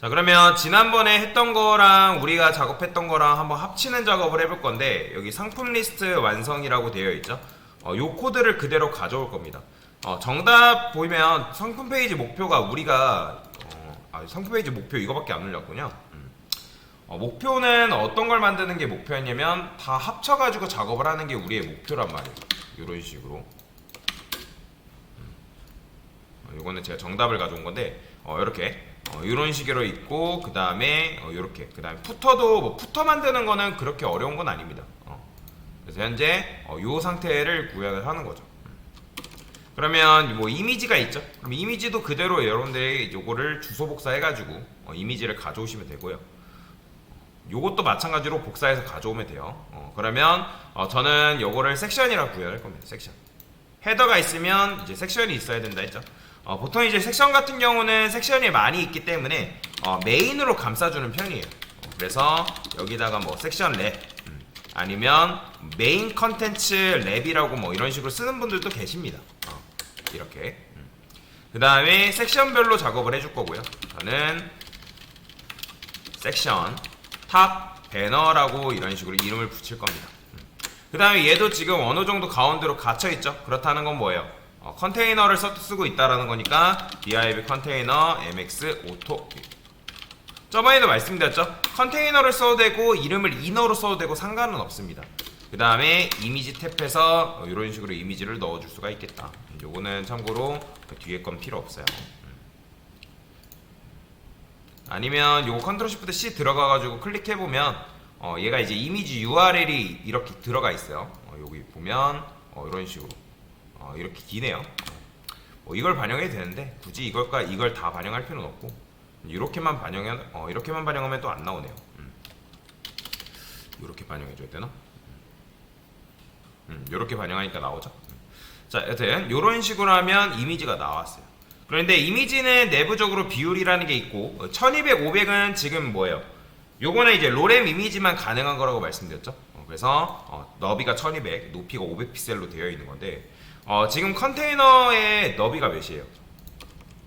자, 그러면 지난번에 했던 거랑 우리가 작업했던 거랑 한번 합치는 작업을 해볼 건데, 여기 상품 리스트 완성이라고 되어 있죠. 요 코드를 그대로 가져올 겁니다. 정답 보이면 상품 페이지 목표가 우리가 상품 페이지 목표 이거밖에 안 올렸군요. 목표는 어떤 걸 만드는 게 목표였냐면 다 합쳐가지고 작업을 하는 게 우리의 목표란 말이에요. 이런 식으로. 이거는 제가 정답을 가져온 건데 이렇게 이런 식으로 있고, 그 다음에 이렇게, 그 다음에 푸터도 뭐 푸터 만드는 거는 그렇게 어려운 건 아닙니다. 그래서 현재 이 상태를 구현을 하는 거죠. 그러면 뭐 이미지가 있죠. 그럼 이미지도 그대로 여러분들이 요거를 주소 복사해가지고 이미지를 가져오시면 되고요. 요것도 마찬가지로 복사해서 가져오면 돼요. 그러면 저는 요거를 섹션이라고 구현할 겁니다. 섹션. 헤더가 있으면 이제 섹션이 있어야 된다 했죠. 보통 이제 섹션 같은 경우는 섹션이 많이 있기 때문에 메인으로 감싸주는 편이에요. 그래서 여기다가 뭐 섹션 랩 아니면 메인 컨텐츠 랩이라고 뭐 이런 식으로 쓰는 분들도 계십니다. 이렇게. 그 다음에 섹션별로 작업을 해줄 거고요. 저는 섹션 탑 배너라고 이런 식으로 이름을 붙일 겁니다. 그 다음에 얘도 지금 어느 정도 가운데로 갇혀 있죠. 그렇다는 건 뭐예요? 컨테이너를 쓰고 있다라는 거니까 div 컨테이너 mx auto. 저번에도 말씀드렸죠. 컨테이너를 써도 되고 이름을 이너로 써도 되고 상관은 없습니다. 그 다음에 이미지 탭에서 이런 식으로 이미지를 넣어줄 수가 있겠다. 요거는 참고로 뒤에 건 필요 없어요. 아니면 요거 컨트롤 시프트 C 들어가가지고 클릭해보면 얘가 이제 이미지 URL이 이렇게 들어가 있어요. 여기 보면 이런 식으로 이렇게 기네요. 이걸 반영해도 되는데 굳이 이걸 다 반영할 필요는 없고 이렇게만 반영하면 또 안 나오네요. 이렇게 반영해줘야 되나? 이렇게 반영하니까 나오죠. 자, 여튼 이런 식으로 하면 이미지가 나왔어요. 그런데 이미지는 내부적으로 비율이라는 게 있고 1200, 500은 지금 뭐예요? 요거는 이제 로램 이미지만 가능한 거라고 말씀드렸죠. 그래서 너비가 1200, 높이가 500픽셀로 되어 있는 건데 지금 컨테이너의 너비가 몇이에요?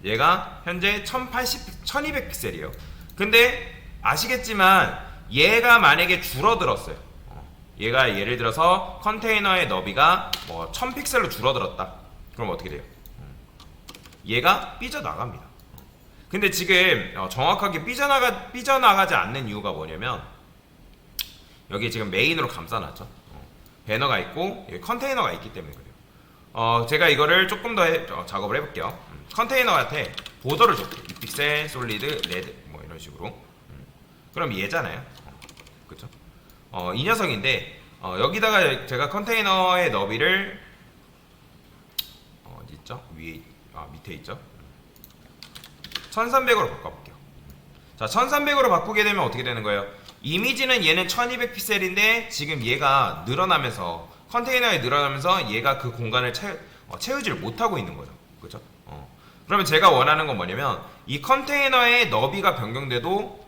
얘가 현재 1200픽셀이에요. 근데 아시겠지만 얘가 만약에 줄어들었어요. 얘가 예를 들어서 컨테이너의 너비가 뭐 1000픽셀로 줄어들었다. 그럼 어떻게 돼요? 얘가 삐져나갑니다. 근데 지금 정확하게 삐져나가지 않는 이유가 뭐냐면 여기 지금 메인으로 감싸놨죠. 배너가 있고 여기 컨테이너가 있기 때문에 그래요. 제가 이거를 조금 더 작업을 해볼게요. 컨테이너한테 보더를 줄게요. 2픽셀, 솔리드, 레드 뭐 이런 식으로. 그럼 얘잖아요. 그쵸? 이 녀석인데 여기다가 제가 컨테이너의 너비를 어디 있죠? 위에 밑에 있죠? 1300으로 바꿔볼게요. 자, 1300으로 바꾸게 되면 어떻게 되는 거예요? 이미지는 얘는 1200픽셀인데 지금 얘가 늘어나면서 컨테이너에 늘어나면서 얘가 그 공간을 채우지를 못하고 있는 거죠. 그죠? 그러면 제가 원하는 건 뭐냐면 이 컨테이너의 너비가 변경돼도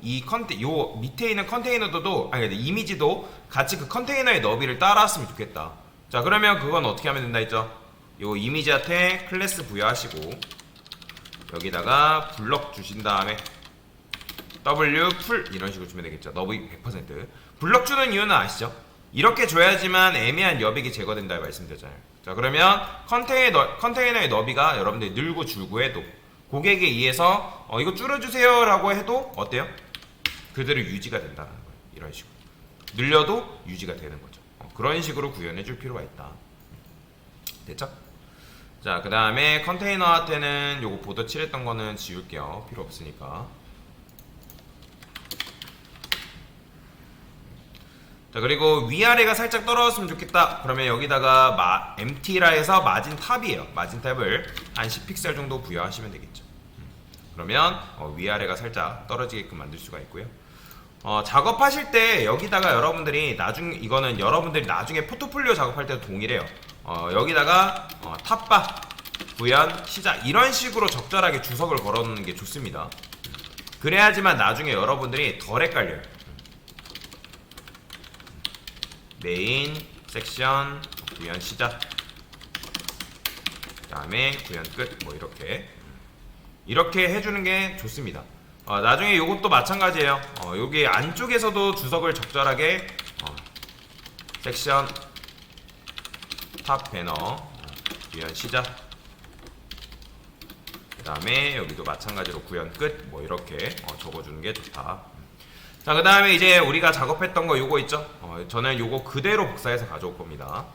요 밑에 있는 컨테이너도 이미지도 같이 그 컨테이너의 너비를 따라왔으면 좋겠다. 자, 그러면 그건 어떻게 하면 된다 했죠? 요 이미지한테 클래스 부여하시고 여기다가 블럭 주신 다음에 W 풀 이런 식으로 주면 되겠죠. 너비 100%. 블럭 주는 이유는 아시죠? 이렇게 줘야지만 애매한 여백이 제거된다 말씀드렸잖아요. 자, 그러면 컨테이너의 너비가 여러분들이 늘고 줄고 해도 고객에 의해서 이거 줄여주세요 라고 해도 어때요? 그대로 유지가 된다는 거예요. 이런 식으로 늘려도 유지가 되는 거죠. 그런 식으로 구현해 줄 필요가 있다. 됐죠? 자, 그 다음에 컨테이너한테는 요거 보더 칠했던 거는 지울게요. 필요 없으니까. 자, 그리고 위아래가 살짝 떨어졌으면 좋겠다. 그러면 여기다가 MT라 해서 마진 탑이에요. 마진 탑을 한 10픽셀 정도 부여하시면 되겠죠. 그러면 위아래가 살짝 떨어지게끔 만들 수가 있고요. 작업하실 때 여기다가 여러분들이 이거는 여러분들이 나중에 포트폴리오 작업할 때도 동일해요. 여기다가 탑바, 구현, 시작 이런 식으로 적절하게 주석을 걸어놓는 게 좋습니다. 그래야지만 나중에 여러분들이 덜 헷갈려요. 메인, 섹션, 구현 시작, 그 다음에 구현 끝, 뭐 이렇게 해주는 게 좋습니다. 나중에 요것도 마찬가지예요. 여기 안쪽에서도 주석을 적절하게 섹션 탑 배너 구현 시작. 그 다음에 여기도 마찬가지로 구현 끝 뭐 이렇게 적어주는 게 좋다. 자, 그 다음에 이제 우리가 작업했던 거 요거 있죠. 저는 요거 그대로 복사해서 가져올 겁니다.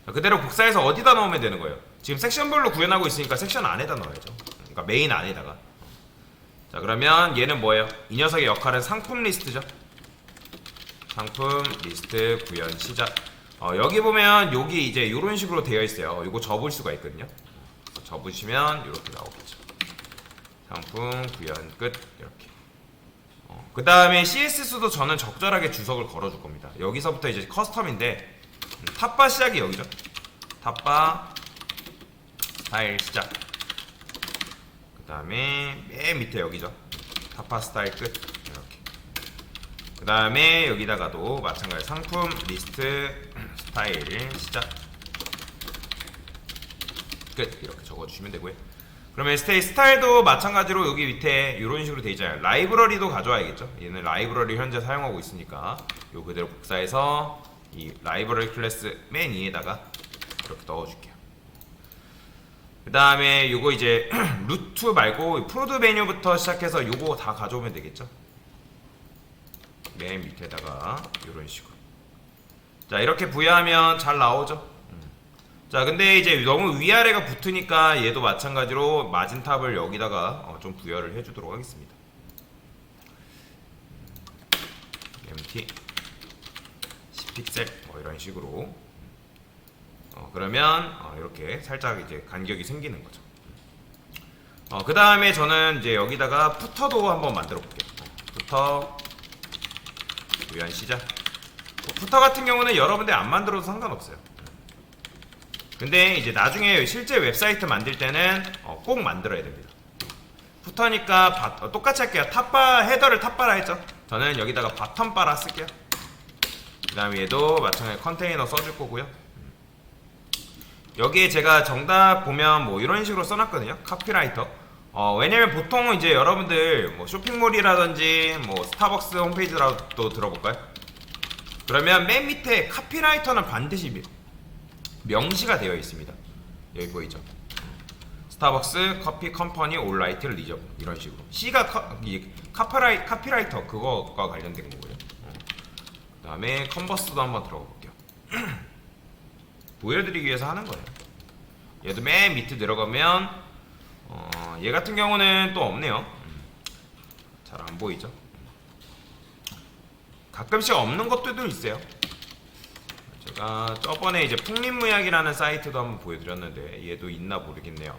자, 그대로 복사해서 어디다 넣으면 되는 거예요? 지금 섹션별로 구현하고 있으니까 섹션 안에다 넣어야죠. 그러니까 메인 안에다가. 자, 그러면 얘는 뭐예요? 이 녀석의 역할은 상품 리스트죠. 상품 리스트 구현 시작. 여기 보면 여기 이제 이런 식으로 되어 있어요. 이거 접을 수가 있거든요. 접으시면 이렇게 나오겠죠. 상품 구현 끝 이렇게. 그 다음에 CSS도 저는 적절하게 주석을 걸어줄 겁니다. 여기서부터 이제 커스텀인데 탑바 시작이 여기죠. 탑바 스타일 시작. 그 다음에 맨 밑에 여기죠. 탑바 스타일 끝 이렇게. 그 다음에 여기다가도 마찬가지 상품 리스트 스타일 시작 끝 이렇게 적어주시면 되고요. 그러면 스타일도 마찬가지로 여기 밑에 이런 식으로 되어 있잖아요. 라이브러리도 가져와야겠죠. 얘는 라이브러리 현재 사용하고 있으니까 요 그대로 복사해서 이 라이브러리 클래스 맨 위에다가 이렇게 넣어줄게요. 그 다음에 요거 이제 루트 말고 프로드 메뉴부터 시작해서 요거 다 가져오면 되겠죠. 맨 밑에다가 이런 식으로. 자, 이렇게 부여하면 잘 나오죠. 자, 근데 이제 너무 위아래가 붙으니까 얘도 마찬가지로 마진탑을 여기다가 좀 부여를 해주도록 하겠습니다. MT 10픽셀 뭐 이런 식으로. 그러면 이렇게 살짝 이제 간격이 생기는 거죠. 그 다음에 저는 이제 여기다가 푸터도 한번 만들어 볼게요. 푸터 구현 시작. 푸터 같은 경우는 여러분들 안 만들어도 상관없어요. 근데 이제 나중에 실제 웹사이트 만들 때는 꼭 만들어야 됩니다. 푸터니까 똑같이 할게요. 탑바 헤더를 탑바라 했죠. 저는 여기다가 바텀바라 쓸게요. 그 다음에 얘도 마찬가지 컨테이너 써줄 거고요. 여기에 제가 정답 보면 뭐 이런 식으로 써놨거든요. 카피라이터. 왜냐면 보통 이제 여러분들 뭐 쇼핑몰이라든지 뭐 스타벅스 홈페이지라도 들어볼까요? 그러면 맨 밑에 카피라이터는 반드시 명시가 되어 있습니다. 여기 보이죠? 스타벅스 커피 컴퍼니 올라이트 리저브 이런 식으로. C가 카피라이터 그거과 관련된 거고요. 그 다음에 컨버스도 한번 들어가 볼게요. 보여드리기 위해서 하는 거예요. 얘도 맨 밑에 들어가면 얘 같은 경우는 또 없네요. 잘 안 보이죠? 가끔씩 없는 것들도 있어요. 제가 저번에 이제 풍림무약이라는 사이트도 한번 보여드렸는데 얘도 있나 모르겠네요.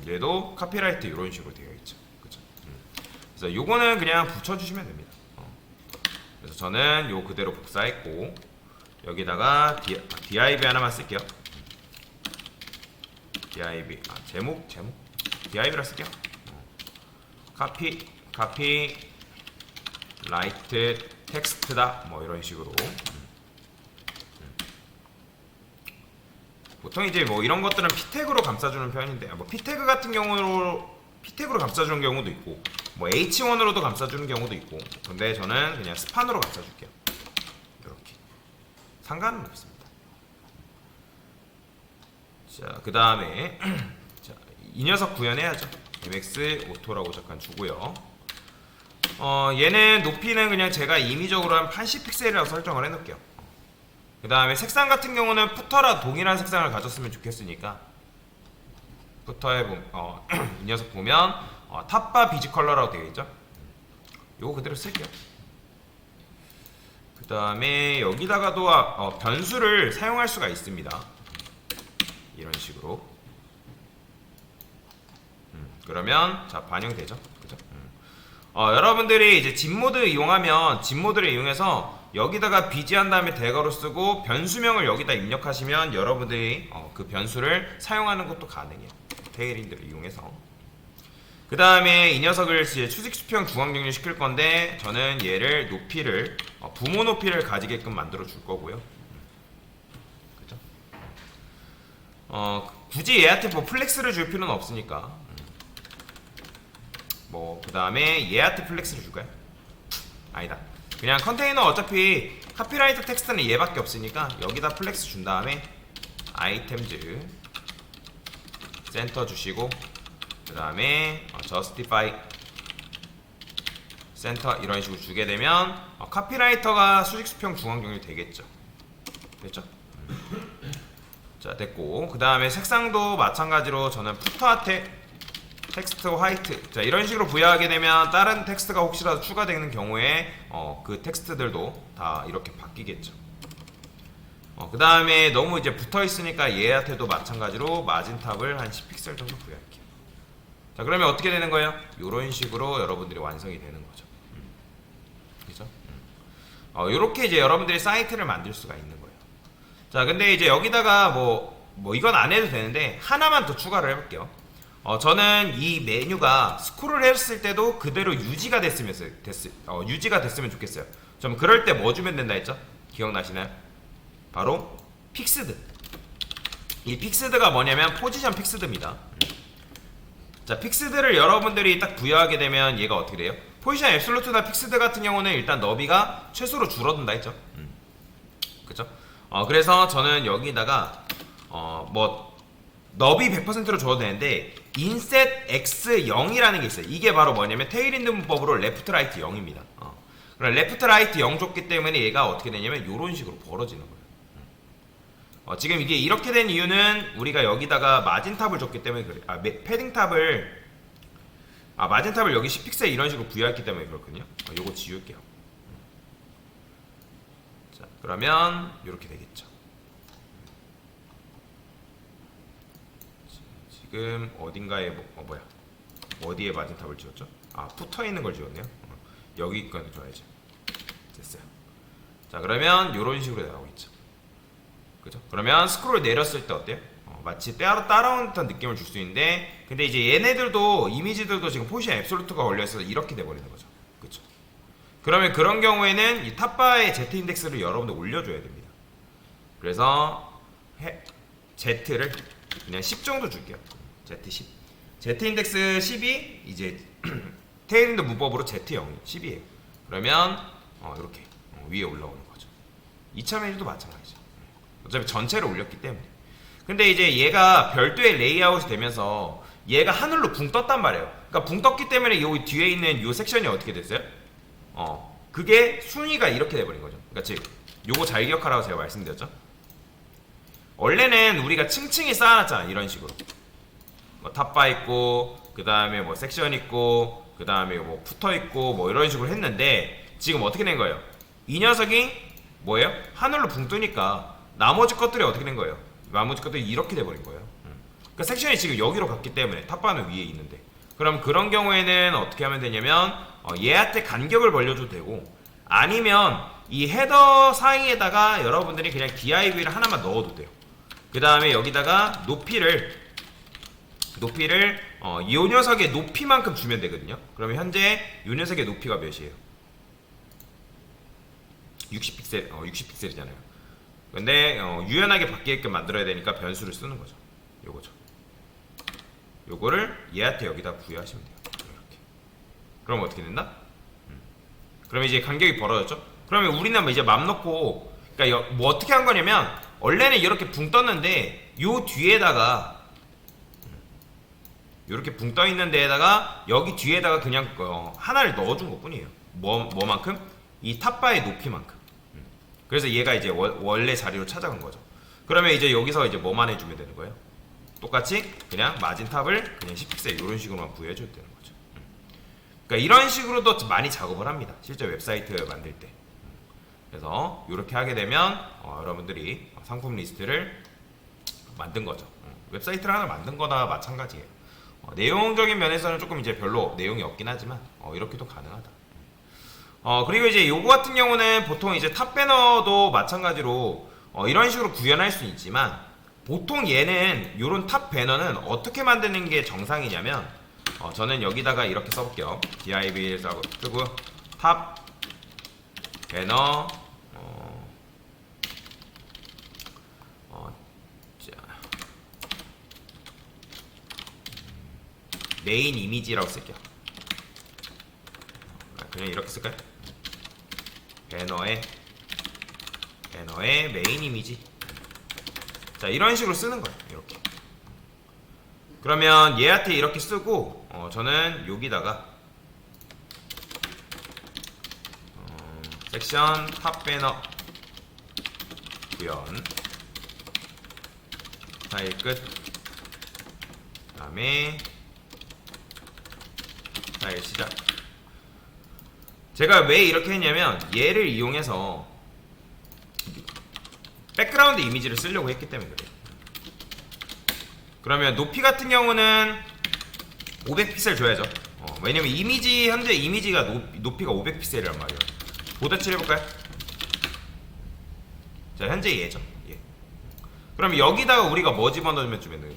얘도 카피라이트 이런 식으로 되어 있죠. 그죠? 그래서 요거는 그냥 붙여주시면 됩니다. 그래서 저는 요 그대로 복사했고 여기다가 div 하나만 쓸게요. div 제목 div라 쓸게요. 카피 라이트 텍스트다 뭐 이런 식으로. 보통 이제 뭐 이런 것들은 p태그로 감싸주는 편인데 뭐 p태그 같은 경우로 p태그로 감싸주는 경우도 있고 뭐 h1으로도 감싸주는 경우도 있고 근데 저는 그냥 스판으로 감싸줄게요. 이렇게 상관은 없습니다. 자, 그 다음에 이 녀석 구현해야죠. mx 오토라고 잠깐 주고요. 얘는 높이는 그냥 제가 임의적으로 한 80픽셀이라고 설정을 해놓을게요. 그 다음에 색상 같은 경우는 푸터랑 동일한 색상을 가졌으면 좋겠으니까 푸터에 이 녀석 보면 탑바 비즈 컬러라고 되어 있죠. 요거 그대로 쓸게요. 그 다음에 여기다가도 변수를 사용할 수가 있습니다. 이런 식으로. 그러면 자 반영되죠. 그죠? 여러분들이 이제 진모드 이용하면 진모드를 이용해서 여기다가 비지한 다음에 대괄호 쓰고 변수명을 여기다 입력하시면 여러분들이 그 변수를 사용하는 것도 가능해요. 테일인들을 이용해서. 그 다음에 이 녀석을 이제 수직수평 중앙정리 시킬 건데 저는 얘를 높이를 부모 높이를 가지게끔 만들어 줄 거고요. 그죠? 굳이 얘한테 뭐 플렉스를 줄 필요는 없으니까 뭐 그 다음에 얘한테 플렉스를 줄까요? 아니다. 그냥 컨테이너 어차피 카피라이터 텍스트는 얘밖에 없으니까 여기다 플렉스 준 다음에 아이템즈 센터 주시고 그 다음에 저스티파이 센터 이런 식으로 주게 되면 카피라이터가 수직 수평 중앙 정리 되겠죠. 됐죠? 자 됐고 그 다음에 색상도 마찬가지로 저는 푸터한테 텍스트 화이트 자 이런 식으로 부여하게 되면 다른 텍스트가 혹시라도 추가되는 경우에 그 텍스트들도 다 이렇게 바뀌겠죠. 그 다음에 너무 이제 붙어 있으니까 얘한테도 마찬가지로 마진탑을 한 10픽셀 정도 부여할게요. 자 그러면 어떻게 되는 거예요? 이런 식으로 여러분들이 완성이 되는 거죠. 그죠? 요렇게 이제 여러분들이 사이트를 만들 수가 있는 거예요. 자 근데 이제 여기다가 뭐 이건 안 해도 되는데 하나만 더 추가를 해볼게요. 저는 이 메뉴가 스크롤 했을 때도 그대로 유지가 됐으면 좋겠어요. 좀 그럴 때 뭐 주면 된다 했죠? 기억나시나요? 바로 픽스드. 이 픽스드가 뭐냐면 포지션 픽스드입니다. 자 픽스드를 여러분들이 딱 부여하게 되면 얘가 어떻게 돼요? 포지션 앱솔루트나 픽스드 같은 경우는 일단 너비가 최소로 줄어든다 했죠. 그쵸? 그래서 저는 여기다가 뭐 너비 100%로 줘도 되는데 인셋 x0이라는 게 있어요. 이게 바로 뭐냐면 테일윈드 문법으로 레프트 라이트 0입니다. 그럼 레프트 라이트 0 줬기 때문에 얘가 어떻게 되냐면 이런 식으로 벌어지는 거예요. 지금 이게 이렇게 된 이유는 우리가 여기다가 마진탑을 줬기 때문에 그래요. 패딩탑을 마진탑을 여기 10픽셀 이런 식으로 부여했기 때문에 그렇거든요. 요거 지울게요. 자 그러면 이렇게 되겠죠. 지금 어딘가에 어디에 마진탑을 지웠죠? 붙어있는 걸 지웠네요. 여기 거는 줘야죠. 됐어요. 자 그러면 이런 식으로 나오겠죠. 그죠? 그러면 스크롤 내렸을 때 어때요? 마치 따라오는 듯한 느낌을 줄 수 있는데 근데 이제 얘네들도 이미지들도 지금 포지션 앱솔루트가 걸려있어서 이렇게 돼버리는 거죠. 그쵸? 그러면 그런 경우에는 이 탑바의 Z 인덱스를 여러분들 올려줘야 됩니다. 그래서 Z를 그냥 10 정도 줄게요. Z10. Z 인덱스 10이 이제 테일윈드 문법으로 Z0 10이에요. 그러면 이렇게 위에 올라오는 거죠. 2차 메뉴도 마찬가지죠. 어차피 전체를 올렸기 때문에. 근데 이제 얘가 별도의 레이아웃이 되면서 얘가 하늘로 붕 떴단 말이에요. 그러니까 붕 떴기 때문에 여기 뒤에 있는 이 섹션이 어떻게 됐어요? 그게 순위가 이렇게 돼버린 거죠. 그러니까 즉 요거 잘 기억하라고 제가 말씀드렸죠. 원래는 우리가 층층이 쌓아놨잖아. 이런 식으로 뭐 탑바 있고 그 다음에 뭐 섹션 있고 그 다음에 뭐 붙어있고 뭐 이런 식으로 했는데 지금 어떻게 된 거예요? 이 녀석이 뭐예요? 하늘로 붕 뜨니까 나머지 것들이 어떻게 된 거예요? 나머지 것들이 이렇게 돼버린 거예요. 그러니까 섹션이 지금 여기로 갔기 때문에 탑바는 위에 있는데 그럼 그런 경우에는 어떻게 하면 되냐면 얘한테 간격을 벌려줘도 되고 아니면 이 헤더 사이에다가 여러분들이 그냥 div를 하나만 넣어도 돼요. 그 다음에 여기다가 높이를 이 녀석의 높이만큼 주면 되거든요. 그러면 현재 이 녀석의 높이가 몇이에요? 60픽셀, 60픽셀이잖아요. 근데 유연하게 바뀌게끔 만들어야 되니까 변수를 쓰는 거죠. 요거죠. 요거를 얘한테 여기다 부여하시면 돼요. 이렇게. 그럼 어떻게 된다? 그러면 이제 간격이 벌어졌죠? 그러면 우리는 이제 맘 놓고 그러니까 뭐 어떻게 한 거냐면 원래는 이렇게 붕 떴는데 요 뒤에다가 이렇게 붕 떠 있는 데에다가 여기 뒤에다가 그냥 하나를 넣어준 것 뿐이에요. 뭐만큼? 이 탑바의 높이만큼. 그래서 얘가 이제 원래 자리로 찾아간 거죠. 그러면 이제 여기서 이제 뭐만 해주면 되는 거예요? 똑같이 그냥 마진탑을 그냥 10픽셀 이런 식으로만 부여해줘도 되는 거죠. 그러니까 이런 식으로도 많이 작업을 합니다. 실제 웹사이트 만들 때. 그래서 이렇게 하게 되면 여러분들이 상품 리스트를 만든 거죠. 웹사이트를 하나 만든 거나 마찬가지예요. 내용적인 면에서는 조금 이제 별로 내용이 없긴 하지만 이렇게도 가능하다. 그리고 이제 요거 같은 경우는 보통 이제 탑 배너도 마찬가지로 이런 식으로 구현할 수 있지만 보통 얘는 요런 탑 배너는 어떻게 만드는 게 정상이냐면 저는 여기다가 이렇게 써볼게요. div 쓰고 탑 배너 메인 이미지라고 쓸게요. 그냥 이렇게 쓸까요? 배너의 메인 이미지. 자, 이런 식으로 쓰는 거예요. 이렇게. 그러면 얘한테 이렇게 쓰고 저는 여기다가 섹션 탑 배너 구현 스타일 끝. 그 다음에 스타일 시작. 제가 왜 이렇게 했냐면 얘를 이용해서 백그라운드 이미지를 쓰려고 했기 때문에 그래요. 그러면 높이 같은 경우는 500픽셀 줘야죠. 왜냐면 현재 이미지가 높이가 500픽셀이란 말이에요. 보다칠 해볼까요? 자, 현재 얘죠. 예. 그럼 여기다가 우리가 뭐 집어넣으면 되는 거예요?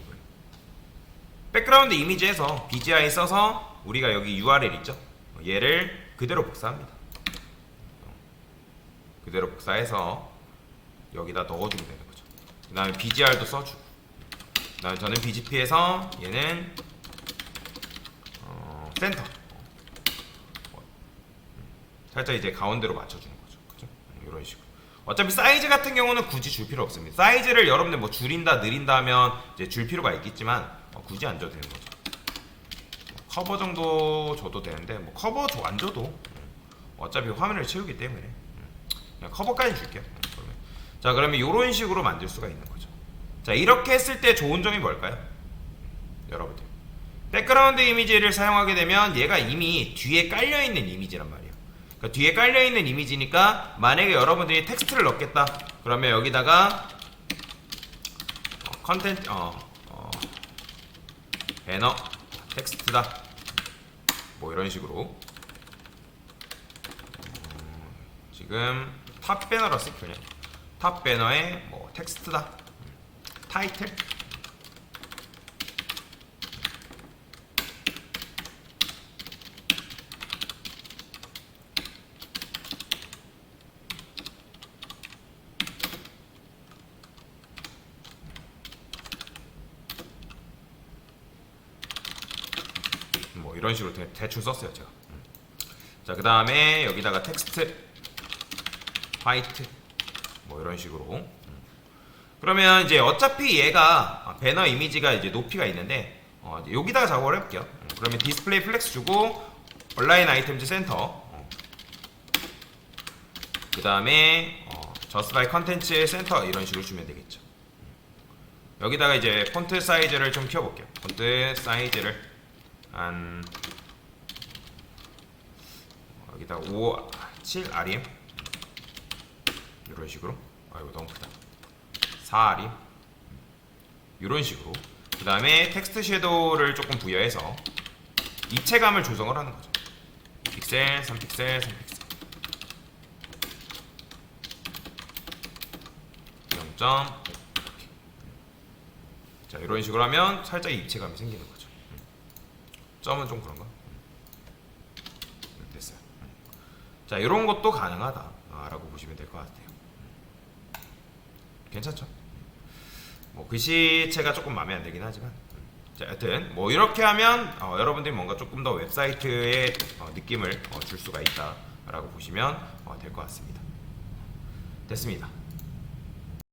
백그라운드 이미지에서 BGI 써서 우리가 여기 URL 있죠? 얘를 그대로 복사합니다. 그대로 복사해서 여기다 넣어주면 되는 거죠. 그 다음에 BGR도 써주고, 그 다음에 저는 BGP에서 얘는 센터 살짝 이제 가운데로 맞춰주는 거죠. 그죠? 이런 식으로. 어차피 사이즈 같은 경우는 굳이 줄 필요 없습니다. 사이즈를 여러분들 뭐 줄인다 느린다 하면 이제 줄 필요가 있겠지만 굳이 안 줘도 되는 거죠. 커버 정도 줘도 되는데 뭐 커버 안 줘도 어차피 화면을 채우기 때문에 그냥 커버까지 줄게요. 자, 그러면 이런 식으로 만들 수가 있는 거죠. 자, 이렇게 했을 때 좋은 점이 뭘까요? 여러분들, 백그라운드 이미지를 사용하게 되면 얘가 이미 뒤에 깔려있는 이미지란 말이에요. 그러니까 뒤에 깔려있는 이미지니까 만약에 여러분들이 텍스트를 넣겠다 그러면 여기다가 컨텐츠 배너 텍스트다 뭐 이런 식으로 지금 탑 배너라 쓸 그냥 탑 배너에 뭐 텍스트다 타이틀 뭐 이런 식으로 대충 썼어요 제가. 자, 그 다음에 여기다가 텍스트 화이트 뭐 이런 식으로. 그러면 이제 어차피 얘가 배너 이미지가 이제 높이가 있는데 여기다가 작업을 해볼게요. 그러면 디스플레이 플렉스 주고 온라인 아이템즈 센터 그 다음에 저스티파이 컨텐츠 센터 이런 식으로 주면 되겠죠. 여기다가 이제 폰트 사이즈를 좀 키워볼게요. 폰트 사이즈를 한 여기다 5, 7 RM 이런 식으로. 아이고 너무 크다. 4 RM 이런 식으로. 그 다음에 텍스트 섀도우를 조금 부여해서 입체감을 조성을 하는 거죠. 2픽셀, 3픽셀, 3픽셀 0점. 자, 이런 식으로 하면 살짝 입체감이 생기는 거죠. 점은 좀 그런가? 됐어요. 자, 이런 것도 가능하다라고 보시면 될 것 같아요. 괜찮죠? 뭐 글씨체가 조금 마음에 안 들긴 하지만 자, 여튼 뭐 이렇게 하면 여러분들이 뭔가 조금 더 웹사이트의 느낌을 줄 수가 있다라고 보시면 될 것 같습니다. 됐습니다.